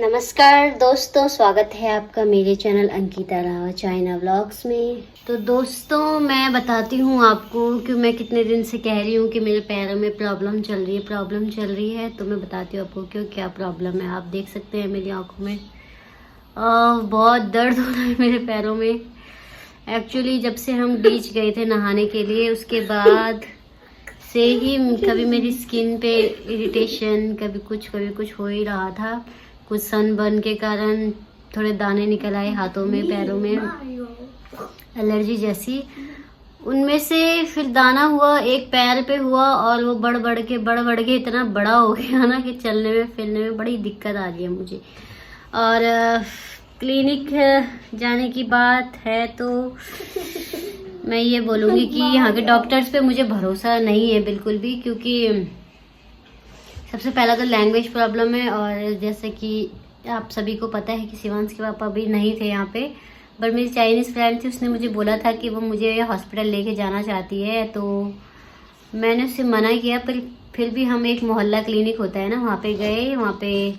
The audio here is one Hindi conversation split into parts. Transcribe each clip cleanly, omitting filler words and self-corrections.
नमस्कार दोस्तों, स्वागत है आपका मेरे channel Ankita Rao China vlogs में। तो दोस्तों मैं बताती हूँ आपको कि मैं कितने दिन से कह रही हूँ कि मेरे पैरों में प्रॉब्लम चल रही है। तो मैं बताती हूँ आपको क्यों, क्या प्रॉब्लम है। आप देख सकते हैं मेरी आंखों में बहुत दर्द हो रहा है मेरे पैरों में। एक्चुअली जब से हम बीच गए थे नहाने के लिए, उसके बाद से ही कभी मेरी स्किन पे इरिटेशन, कभी कुछ हो ही रहा था। कुछ सनबर्न के कारण थोड़े दाने निकल आए हाथों में, पैरों में, एलर्जी जैसी। उनमें से फिर दाना हुआ, एक पैर पे हुआ और वो बढ़ बढ़ के इतना बड़ा हो गया ना कि चलने में फिरने में बड़ी दिक्कत आ रही है मुझे। और क्लिनिक जाने की बात है तो मैं ये बोलूँगी कि यहाँ के डॉक्टर्स पे मुझे भरोसा नहीं है बिल्कुल भी, क्योंकि सबसे पहला तो लैंग्वेज प्रॉब्लम है। और जैसे कि आप सभी को पता है कि शिवांश के पापा भी नहीं थे यहाँ पे, बट मेरी चाइनीज़ फ्रेंड थी, उसने मुझे बोला था कि वो मुझे हॉस्पिटल लेके जाना चाहती है। तो मैंने उससे मना किया, पर फिर भी हम एक मोहल्ला क्लिनिक होता है ना, वहाँ पे गए। वहाँ पे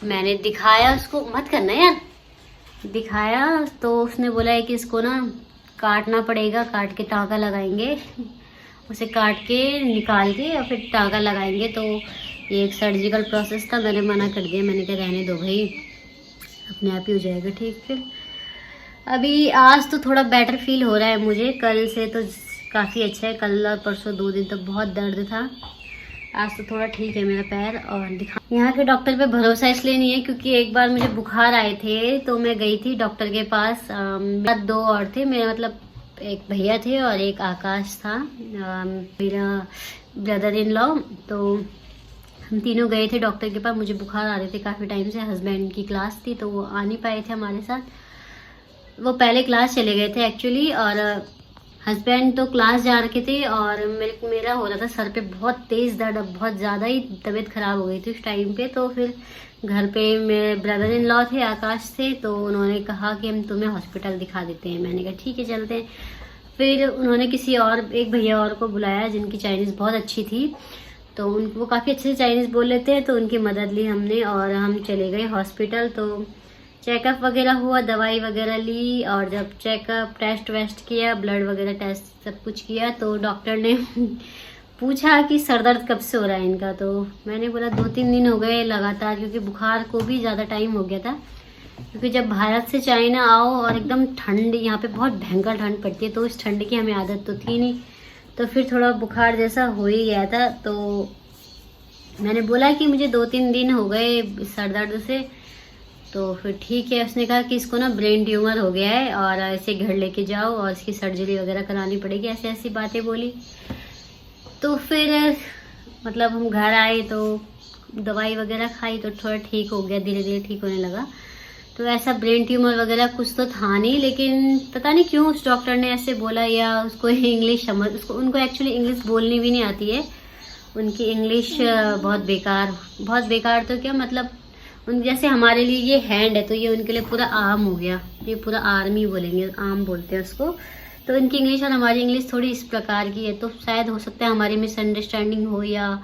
मैंने दिखाया उसको, मत करना यार, दिखाया तो उसने बोला है कि इसको ना काटना पड़ेगा, काट के टाँका लगाएंगे, उसे काट के निकाल के और फिर टाँका लगाएंगे। तो ये एक सर्जिकल प्रोसेस था, मैंने मना कर दिया। मैंने कहा रहने दो भाई, अपने आप ही हो जाएगा ठीक। फिर अभी आज तो थोड़ा बेटर फील हो रहा है मुझे, कल से तो काफ़ी अच्छा है। कल और परसों 2 दिन तो बहुत दर्द था, आज तो थोड़ा ठीक है मेरा पैर। और दिखा, यहाँ के डॉक्टर पे भरोसा इसलिए नहीं है क्योंकि एक बार मुझे बुखार आए थे तो मैं गई थी डॉक्टर के पास। 2 और थे मेरा, मतलब एक भैया थे और एक आकाश था, मेरा ब्रदर इन लॉ। तो हम तीनों गए थे डॉक्टर के पास। मुझे बुखार आ रहे थे काफ़ी टाइम से, हस्बैंड की क्लास थी तो वो आ नहीं पाए थे हमारे साथ। वो पहले क्लास चले गए थे एक्चुअली, और हस्बैंड तो क्लास जा रखे थे। और मेरा हो रहा था सर पे बहुत तेज़ दर्द, बहुत ज़्यादा ही तबीयत ख़राब हो गई थी उस टाइम पे। तो फिर घर पे मेरे ब्रदर इन लॉ थे, आकाश थे, तो उन्होंने कहा कि हम तुम्हें हॉस्पिटल दिखा देते हैं। मैंने कहा ठीक है चलते हैं। फिर उन्होंने किसी और, एक भैया और को बुलाया जिनकी चाइनीज़ बहुत अच्छी थी, तो वो काफ़ी अच्छे से चाइनीज़ बोल लेते हैं, तो उनकी मदद ली हमने और हम चले गए हॉस्पिटल। तो चेकअप वगैरह हुआ, दवाई वगैरह ली, और जब चेकअप टेस्ट वेस्ट किया, ब्लड वगैरह टेस्ट सब कुछ किया, तो डॉक्टर ने पूछा कि सर दर्द कब से हो रहा है इनका। तो मैंने बोला 2-3 दिन हो गए लगातार, क्योंकि बुखार को भी ज़्यादा टाइम हो गया था। क्योंकि जब भारत से चाइना आओ और एकदम ठंड, यहाँ पे बहुत भयंकर ठंड पड़ती है, तो इस ठंड की हमें आदत तो थी नहीं, तो फिर थोड़ा बुखार जैसा हो ही गया था। तो मैंने बोला कि मुझे 2-3 दिन हो गए सर दर्द से। तो फिर ठीक है, उसने कहा कि इसको ना ब्रेन ट्यूमर हो गया है और इसे घर लेके जाओ और इसकी सर्जरी वगैरह करानी पड़ेगी, ऐसी ऐसी बातें बोली। तो फिर मतलब हम घर आए तो दवाई वगैरह खाई तो थोड़ा ठीक हो गया, धीरे धीरे ठीक होने लगा। तो ऐसा ब्रेन ट्यूमर वगैरह कुछ तो था नहीं, लेकिन पता नहीं क्यों उस डॉक्टर ने ऐसे बोला, या उसको इंग्लिश समझ, उनको एक्चुअली इंग्लिश बोलनी भी नहीं आती है। उनकी इंग्लिश बहुत बेकार तो क्या मतलब, उन जैसे हमारे लिए ये हैंड है तो ये उनके लिए पूरा आर्म हो गया, ये पूरा आर्म ही बोलेंगे, आर्म बोलते हैं उसको। तो इनकी इंग्लिश और हमारी इंग्लिश थोड़ी इस प्रकार की है, तो शायद हो सकता है हमारी मिसअंडरस्टैंडिंग हो या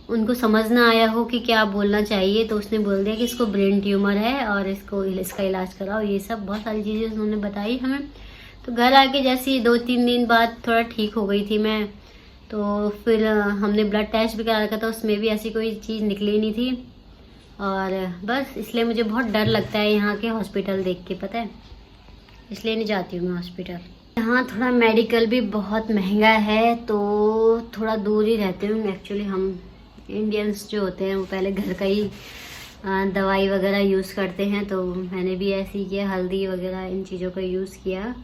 उनको समझ ना आया हो कि क्या बोलना चाहिए। तो उसने बोल दिया कि इसको ब्रेन ट्यूमर है और इसका इलाज कराओ, ये सब बहुत सारी चीज़ें उन्होंने बताई हमें। तो घर आके जैसे 2-3 दिन बाद थोड़ा ठीक हो गई थी मैं। तो फिर हमने ब्लड टेस्ट भी करा रखा था, उसमें भी ऐसी कोई चीज़ निकली नहीं थी। और बस इसलिए मुझे बहुत डर लगता है यहाँ के हॉस्पिटल देख के, पता है, इसलिए नहीं जाती हूँ मैं हॉस्पिटल। यहाँ थोड़ा मेडिकल भी बहुत महंगा है, तो थोड़ा दूर ही रहते हूँ। एक्चुअली हम इंडियंस जो होते हैं वो पहले घर का ही दवाई वगैरह यूज़ करते हैं, तो मैंने भी ऐसे ही किया, हल्दी वगैरह इन चीज़ों का यूज़ किया।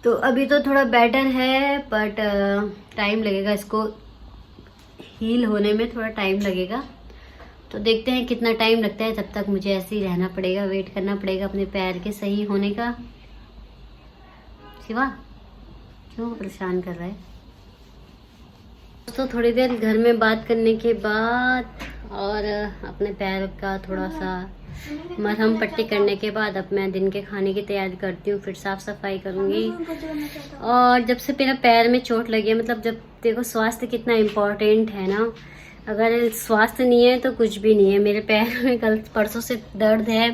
तो अभी तो थोड़ा बेटर है, बट टाइम लगेगा, इसको हील होने में थोड़ा टाइम लगेगा। तो देखते हैं कितना टाइम लगता है, तब तक मुझे ऐसे ही रहना पड़ेगा, वेट करना पड़ेगा अपने पैर के सही होने का। शिवा क्यों परेशान कर रहा है? तो थोड़ी देर घर में बात करने के बाद और अपने पैर का थोड़ा सा मरहम पट्टी करने के बाद अब मैं दिन के खाने की तैयारी करती हूँ, फिर साफ सफाई करूँगी। और जब से मेरा पैर में चोट लगी है, मतलब जब देखो स्वास्थ्य कितना इम्पोर्टेंट है ना, अगर स्वास्थ्य नहीं है तो कुछ भी नहीं है। मेरे पैर में कल परसों से दर्द है,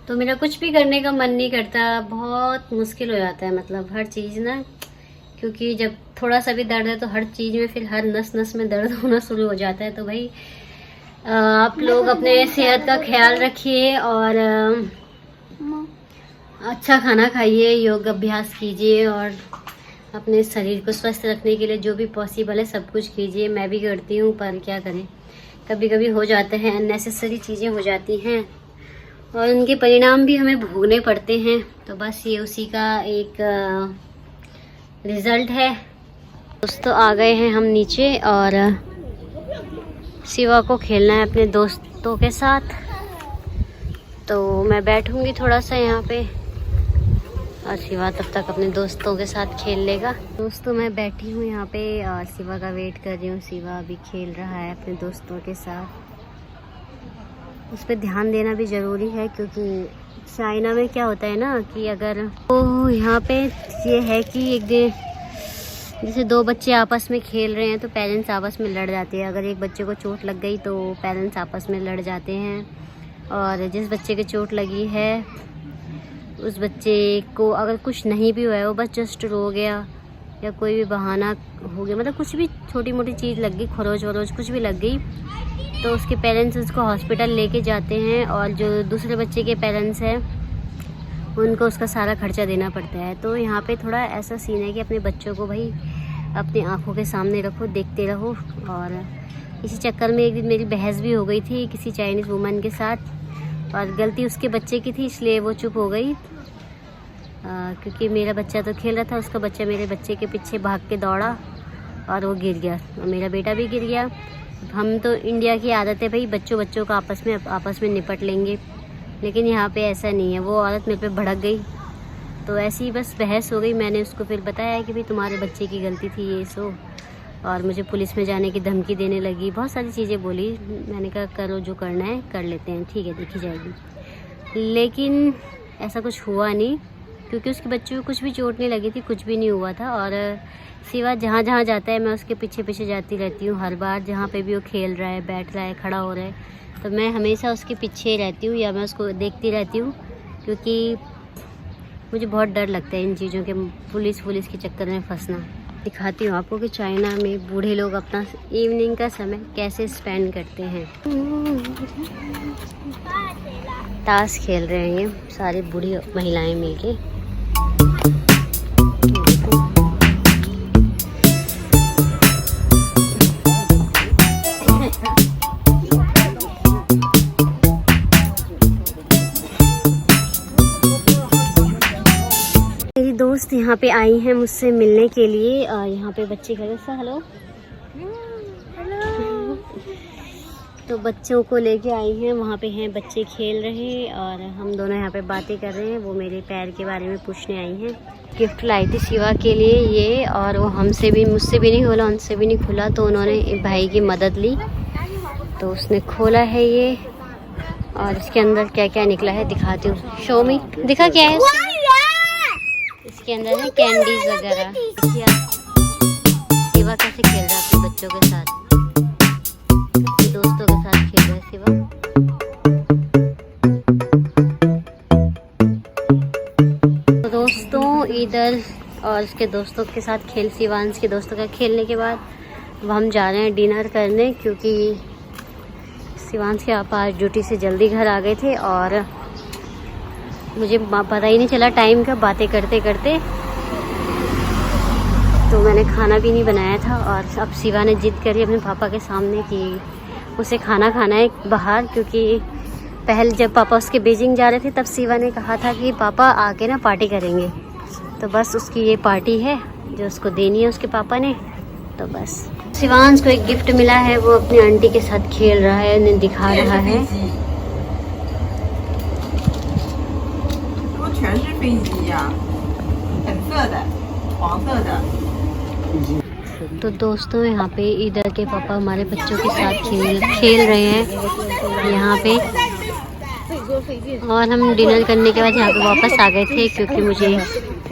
तो मेरा कुछ भी करने का मन नहीं करता। बहुत मुश्किल हो जाता है, मतलब हर चीज़ ना, क्योंकि जब थोड़ा सा भी दर्द है तो हर चीज़ में फिर हर नस नस में दर्द होना शुरू हो जाता है। तो भाई आप लोग अपने सेहत का ख्याल रखिए और अच्छा खाना खाइए, योग अभ्यास कीजिए और अपने शरीर को स्वस्थ रखने के लिए जो भी पॉसिबल है सब कुछ कीजिए। मैं भी करती हूँ, पर क्या करें, कभी कभी हो जाते हैं, अननेसेसरी चीज़ें हो जाती हैं और उनके परिणाम भी हमें भोगने पड़ते हैं। तो बस ये उसी का एक रिज़ल्ट है। दोस्तों आ गए हैं हम नीचे और शिवा को खेलना है अपने दोस्तों के साथ, तो मैं बैठूंगी थोड़ा सा यहाँ पे और शिवा तब तक अपने दोस्तों के साथ खेल लेगा। दोस्तों मैं बैठी हूँ यहाँ पे और शिवा का वेट कर रही हूँ। शिवा अभी खेल रहा है अपने दोस्तों के साथ। उस पर ध्यान देना भी ज़रूरी है, क्योंकि चाइना में क्या होता है ना कि अगर तो यहाँ पे ये है कि एक दिन जैसे दो बच्चे आपस में खेल रहे हैं तो पेरेंट्स आपस में लड़ जाते हैं। अगर एक बच्चे को चोट लग गई तो पेरेंट्स आपस में लड़ जाते हैं, और जिस बच्चे की चोट लगी है उस बच्चे को अगर कुछ नहीं भी हुआ है, वो बस जस्ट रो गया या कोई भी बहाना हो गया, मतलब कुछ भी छोटी मोटी चीज़ लग गई, खरोच वरोच कुछ भी लग गई, तो उसके पेरेंट्स उसको हॉस्पिटल लेके जाते हैं और जो दूसरे बच्चे के पेरेंट्स हैं उनको उसका सारा खर्चा देना पड़ता है। तो यहाँ पे थोड़ा ऐसा सीन है कि अपने बच्चों को भाई अपनी आंखों के सामने रखो, देखते रहो। और इसी चक्कर में एक दिन मेरी बहस भी हो गई थी किसी चाइनीज़ वुमन के साथ, और गलती उसके बच्चे की थी इसलिए वो चुप हो गई, क्योंकि मेरा बच्चा तो खेल रहा था, उसका बच्चा मेरे बच्चे के पीछे भाग के दौड़ा और वो गिर गया और मेरा बेटा भी गिर गया। हम तो इंडिया की आदत है भाई, बच्चों का आपस में निपट लेंगे, लेकिन यहाँ पे ऐसा नहीं है। वो औरत मेरे पे भड़क गई, तो ऐसी ही बस बहस हो गई। मैंने उसको फिर बताया कि भाई तुम्हारे बच्चे की गलती थी ये सो, और मुझे पुलिस में जाने की धमकी देने लगी, बहुत सारी चीज़ें बोली। मैंने कहा करो जो करना है कर लेते हैं, ठीक है देखी जाएगी। लेकिन ऐसा कुछ हुआ नहीं, क्योंकि उसके बच्चे को कुछ भी चोट नहीं लगी थी, कुछ भी नहीं हुआ था। और शिवा जहाँ जहाँ जाता है मैं उसके पीछे पीछे जाती रहती हूँ। हर बार जहाँ पे भी वो खेल रहा है, बैठ रहा है, खड़ा हो रहा है, तो मैं हमेशा उसके पीछे रहती हूँ या मैं उसको देखती रहती हूँ, क्योंकि मुझे बहुत डर लगता है इन चीज़ों के, पुलिस के चक्कर में फंसना। दिखाती हूँ आपको कि चाइना में बूढ़े लोग अपना इवनिंग का समय कैसे स्पेंड करते हैं। ताश खेल रहे हैं ये सारी बूढ़ी महिलाएं मिलके। मेरी दोस्त यहाँ पे आई हैं मुझसे मिलने के लिए, और यहाँ पे बच्चे खड़े हैं। हेलो तो बच्चों को लेके आई हैं, वहाँ पे हैं बच्चे खेल रहे हैं और हम दोनों यहाँ पे बातें कर रहे हैं। वो मेरे पैर के बारे में पूछने आई हैं। गिफ्ट लाई थी शिवा के लिए ये, और वो मुझसे भी नहीं खोला, उनसे भी नहीं खुला, तो उन्होंने भाई की मदद ली तो उसने खोला है ये। और इसके अंदर क्या क्या निकला है दिखाती हूँ। शो मी, दिखा क्या है इसके अंदर है, कैंडीज वगैरह। शिवा कैसे खेल रहा है अपने बच्चों के साथ, अपने दोस्तों के साथ खेल रहा है शिवा। तो दोस्तों इधर और उसके दोस्तों के साथ शिवांश के दोस्तों का खेलने के बाद अब हम जा रहे हैं डिनर करने, क्योंकि शिवांश के पापा आज ड्यूटी से जल्दी घर आ गए थे और मुझे पता ही नहीं चला टाइम का, बातें करते करते। तो मैंने खाना भी नहीं बनाया था, और अब शिवा ने जिद करी अपने पापा के सामने कि उसे खाना खाना है बाहर, क्योंकि पहले जब पापा उसके बीजिंग जा रहे थे तब शिवा ने कहा था कि पापा आके ना पार्टी करेंगे, तो बस उसकी ये पार्टी है जो उसको देनी है उसके पापा ने। तो बस शिवांश को एक गिफ्ट मिला है, वो अपनी आंटी के साथ खेल रहा है, उन्हें दिखा रहा है। तो दोस्तों यहाँ पे इधर के पापा हमारे बच्चों के साथ खेल रहे हैं यहाँ पे, और हम डिनर करने के बाद यहाँ पे वापस आ गए थे, क्योंकि मुझे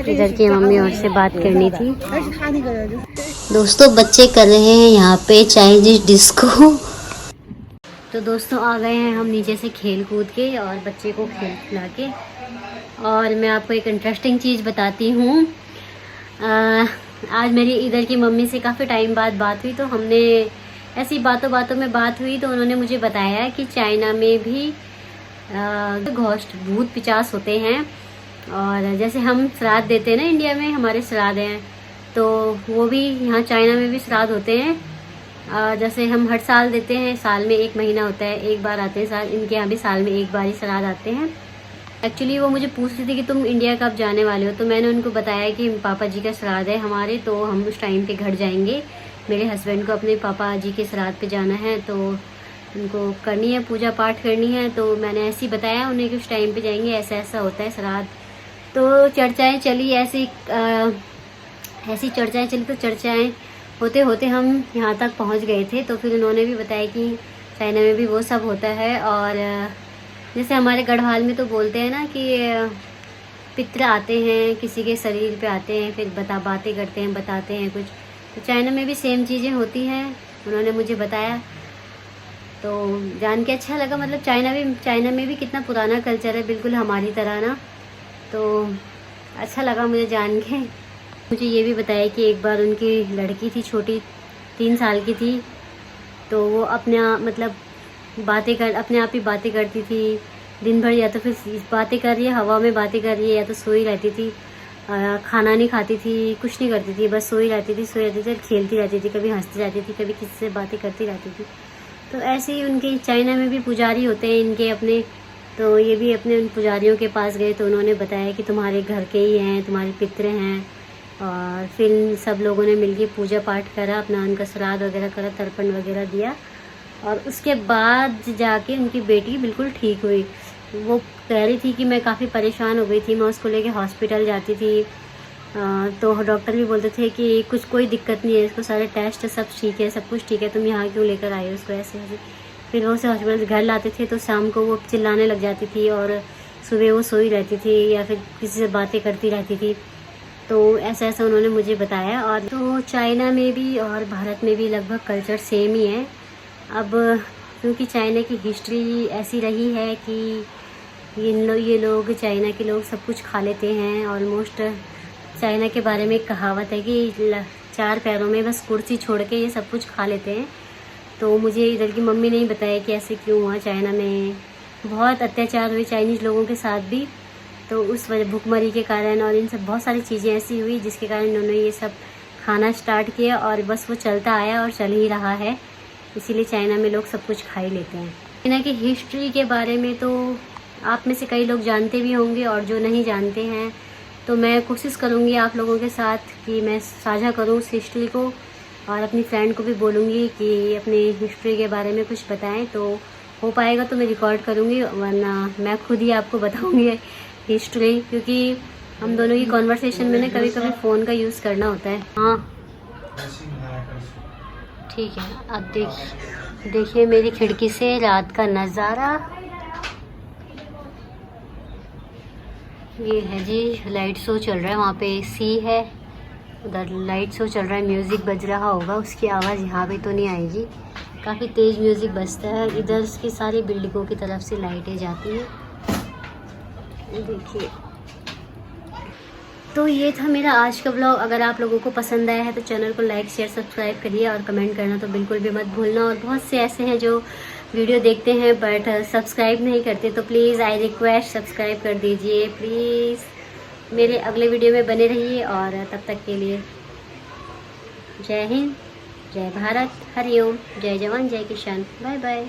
इधर की मम्मी और से बात करनी थी। दोस्तों बच्चे कर रहे हैं यहाँ पे चाइनीज डिस्को, तो दोस्तों आ गए हैं हम नीचे से खेल कूद के और बच्चे को खेल खिला के। और मैं आपको एक इंटरेस्टिंग चीज़ बताती हूँ। आज मेरी इधर की मम्मी से काफ़ी टाइम बाद बात हुई, तो हमने ऐसी बातों बातों में बात हुई, तो उन्होंने मुझे बताया कि चाइना में भी घोस्ट भूत पिचास होते हैं। और जैसे हम श्राद्ध देते हैं ना, इंडिया में हमारे श्राद्ध हैं, तो वो भी यहाँ चाइना में भी श्राद्ध होते हैं। जैसे हम हर साल देते हैं, साल में एक महीना होता है, एक बार आते हैं साल, इनके यहाँ भी साल में एक बार ही श्राद्ध आते हैं। एक्चुअली वो मुझे पूछ रही थी कि तुम इंडिया कब जाने वाले हो, तो मैंने उनको बताया कि पापा जी का श्राद्ध है हमारे, तो हम उस टाइम पे घर जाएंगे। मेरे हस्बैंड को अपने पापा जी के श्राद्ध पे जाना है, तो उनको करनी है, पूजा पाठ करनी है। तो मैंने ऐसे ही बताया उन्हें कि उस टाइम पे जाएंगे, ऐसा ऐसा होता है श्राद्ध। तो चर्चाएँ चली ऐसी चर्चाएँ चली, तो चर्चाएँ होते होते हम यहाँ तक पहुँच गए थे। तो फिर उन्होंने भी बताया कि चाइना में भी वो सब होता है। और जैसे हमारे गढ़वाल में तो बोलते हैं ना कि पितृ आते हैं, किसी के शरीर पे आते हैं, फिर बातें करते हैं, बताते हैं कुछ। तो चाइना में भी सेम चीज़ें होती हैं, उन्होंने मुझे बताया। तो जान के अच्छा लगा, मतलब चाइना में भी कितना पुराना कल्चर है, बिल्कुल हमारी तरह ना। तो अच्छा लगा मुझे जान के। मुझे ये भी बताया कि एक बार उनकी लड़की थी छोटी, 3 साल की थी, तो वो अपने आप ही बातें करती थी दिन भर। या तो फिर बातें कर रही है, हवा में बातें कर रही है, या तो सोई रहती थी, खाना नहीं खाती थी, कुछ नहीं करती थी, बस सोई रहती थी, खेलती रहती थी, कभी हंसती रहती थी, कभी किसी से बातें करती रहती थी। तो ऐसे ही उनके चाइना में भी पुजारी होते हैं इनके अपने। तो ये भी अपने उन पुजारियों के पास गए, तो उन्होंने बताया कि तुम्हारे घर के ही हैं, तुम्हारे पितृ हैं। और फिर सब लोगों ने मिलके पूजा पाठ करा, अपना उनका श्राद्ध वगैरह करा, तर्पण वगैरह दिया। और उसके बाद जाके उनकी बेटी बिल्कुल ठीक हुई। वो कह रही थी कि मैं काफ़ी परेशान हो गई थी, मैं उसको लेके हॉस्पिटल जाती थी, तो डॉक्टर भी बोलते थे कि कोई दिक्कत नहीं है, इसको सारे टेस्ट सब ठीक है, सब कुछ ठीक है, तुम यहाँ क्यों लेकर आई हो उसको, ऐसे। फिर वो उसे हॉस्पिटल घर लाते थे, तो शाम को वो चिल्लाने लग जाती थी और सुबह वो सोई रहती थी या फिर किसी से बातें करती रहती थी। तो ऐसा ऐसा उन्होंने मुझे बताया। और तो चाइना में भी और भारत में भी लगभग कल्चर सेम ही है। अब क्योंकि चाइना की हिस्ट्री ऐसी रही है कि ये लोग चाइना के लोग सब कुछ खा लेते हैं ऑलमोस्ट। चाइना के बारे में एक कहावत है कि 4 पैरों में बस कुर्सी छोड़ के ये सब कुछ खा लेते हैं। तो मुझे इधर की मम्मी ने ही बताया कि ऐसे क्यों हुआ, चाइना में बहुत अत्याचार हुए चाइनीज़ लोगों के साथ भी। तो उस वजह भुखमरी के कारण और इन सब बहुत सारी चीज़ें ऐसी हुई जिसके कारण इन्होंने ये सब खाना स्टार्ट किया, और बस वो चलता आया और चल ही रहा है। इसीलिए चाइना में लोग सब कुछ खा ही लेते हैं। चाइना की हिस्ट्री के बारे में तो आप में से कई लोग जानते भी होंगे, और जो नहीं जानते हैं तो मैं कोशिश करूँगी आप लोगों के साथ कि मैं साझा करूँ उस हिस्ट्री को, और अपनी फ्रेंड को भी बोलूँगी कि अपनी हिस्ट्री के बारे में कुछ बताएं। तो हो पाएगा तो मैं रिकॉर्ड करूँगी, वरना मैं खुद ही आपको बताऊँगी हिस्ट्री, क्योंकि हम दोनों की कॉन्वर्सेशन में ना कभी कभी फ़ोन का यूज़ करना होता है। हाँ ठीक है। अब देखिए मेरी खिड़की से रात का नज़ारा। ये है जी, लाइट शो चल रहा है, वहाँ पे एसी है, उधर लाइट शो चल रहा है, म्यूज़िक बज रहा होगा, उसकी आवाज़ यहाँ पे तो नहीं आएगी, काफ़ी तेज़ म्यूज़िक बजता है। इधर की सारी बिल्डिंगों की तरफ से लाइटें जाती हैं, देखिए। तो ये था मेरा आज का व्लॉग। अगर आप लोगों को पसंद आया है तो चैनल को लाइक शेयर सब्सक्राइब करिए, और कमेंट करना तो बिल्कुल भी मत भूलना। और बहुत से ऐसे हैं जो वीडियो देखते हैं बट सब्सक्राइब नहीं करते, तो प्लीज़ आई रिक्वेस्ट सब्सक्राइब कर दीजिए प्लीज़। मेरे अगले वीडियो में बने रहिए, और तब तक के लिए जय हिंद, जय भारत, हरिओम, जय जवान जय किसान, बाय बाय।